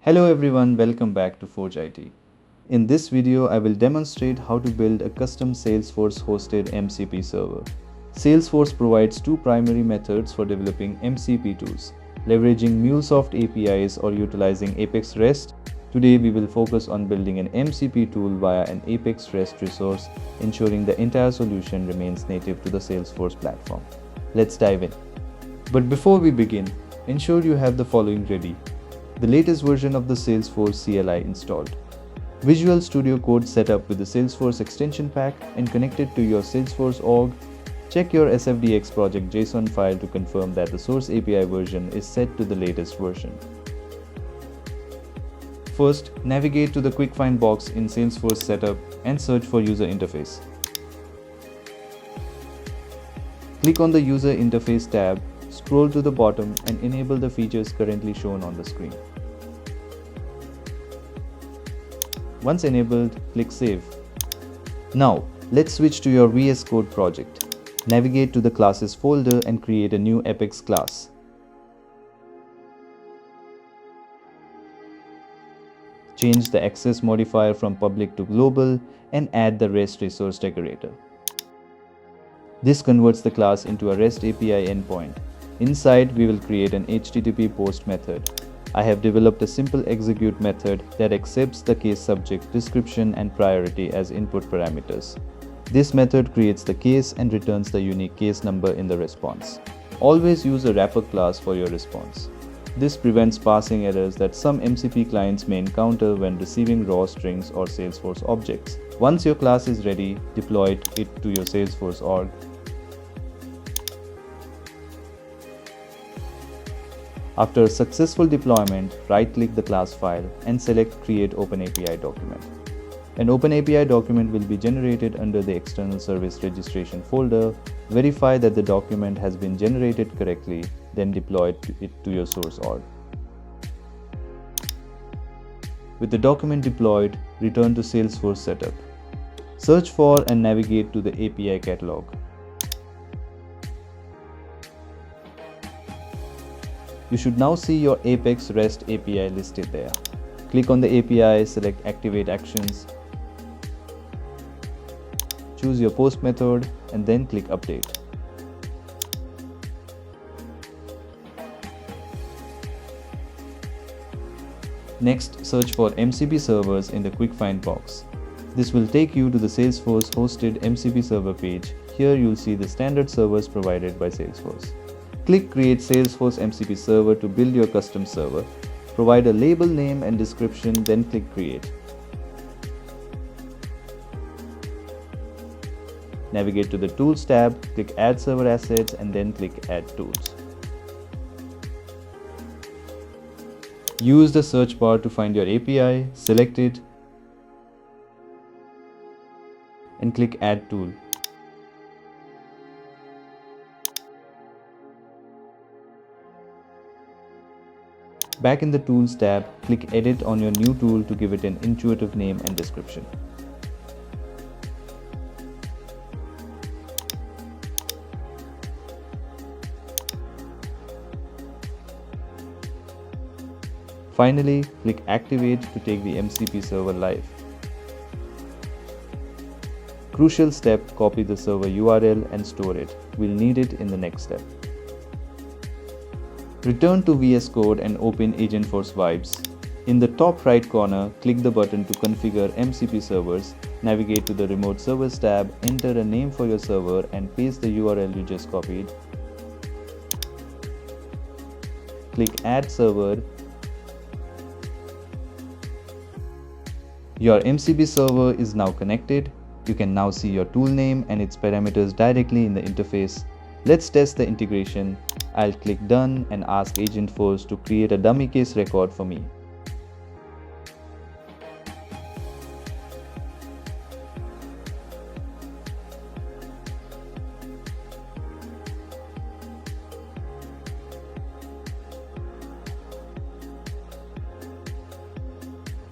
Hello everyone, welcome back to Forge IT. In this video, I will demonstrate how to build a custom Salesforce hosted MCP server. Salesforce provides two primary methods for developing MCP tools, leveraging MuleSoft APIs or utilizing Apex REST. Today we will focus on building an MCP tool via an Apex REST resource, ensuring the entire solution remains native to the Salesforce platform. Let's dive in. But before we begin, ensure you have the following ready. The latest version of the Salesforce CLI installed. Visual Studio Code set up with the Salesforce extension pack and connected to your Salesforce org. Check your SFDX project JSON file to confirm that the source API version is set to the latest version. First, navigate to the Quick Find box in Salesforce Setup and search for User Interface. Click on the User Interface tab, scroll to the bottom and enable the features currently shown on the screen. Once enabled, click Save. Now, let's switch to your VS Code project. Navigate to the Classes folder and create a new Apex class. Change the access modifier from public to global and add the REST resource decorator. This converts the class into a REST API endpoint. Inside, we will create an HTTP post method. I have developed a simple execute method that accepts the case subject, description, and priority as input parameters. This method creates the case and returns the unique case number in the response. Always use a wrapper class for your response. This prevents parsing errors that some MCP clients may encounter when receiving raw strings or Salesforce objects. Once your class is ready, deploy it to your Salesforce org. After a successful deployment, right-click the class file and select Create OpenAPI document. An OpenAPI document will be generated under the External Service Registration folder. Verify that the document has been generated correctly, then deploy it to your source org. With the document deployed, return to Salesforce Setup. Search for and navigate to the API Catalog. You should now see your Apex REST API listed there. Click on the API, select Activate Actions. Choose your post method and then click Update. Next, search for MCP servers in the Quick Find box. This will take you to the Salesforce hosted MCP server page. Here you'll see the standard servers provided by Salesforce. Click Create Salesforce MCP Server to build your custom server. Provide a label name and description, then click Create. Navigate to the Tools tab, click Add Server Assets and then click Add Tools. Use the search bar to find your API, select it and click Add Tool. Back in the Tools tab, click Edit on your new tool to give it an intuitive name and description. Finally, click Activate to take the MCP server live. Crucial step, copy the server URL and store it. We'll need it in the next step. Return to VS Code and open Agentforce Vibes. In the top right corner, click the button to configure MCP servers. Navigate to the Remote Servers tab, enter a name for your server and paste the URL you just copied. Click Add Server. Your MCP server is now connected. You can now see your tool name and its parameters directly in the interface. Let's test the integration. I'll click Done and ask Agentforce to create a dummy case record for me.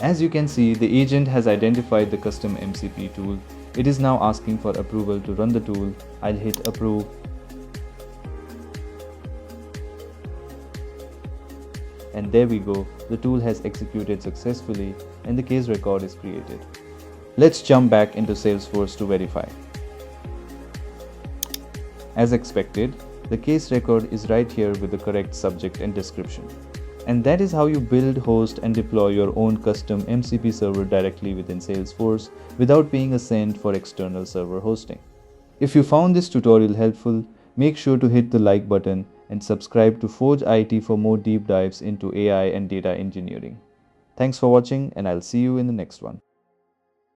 As you can see, the agent has identified the custom MCP tool. It is now asking for approval to run the tool. I'll hit Approve. And there we go, the tool has executed successfully and the case record is created. Let's jump back into Salesforce to verify. As expected, the case record is right here with the correct subject and description. And that is how you build, host, and deploy your own custom MCP server directly within Salesforce without paying a cent for external server hosting. If you found this tutorial helpful, make sure to hit the like button and subscribe to Forge IT for more deep dives into AI and data engineering. Thanks for watching, and I'll see you in the next one.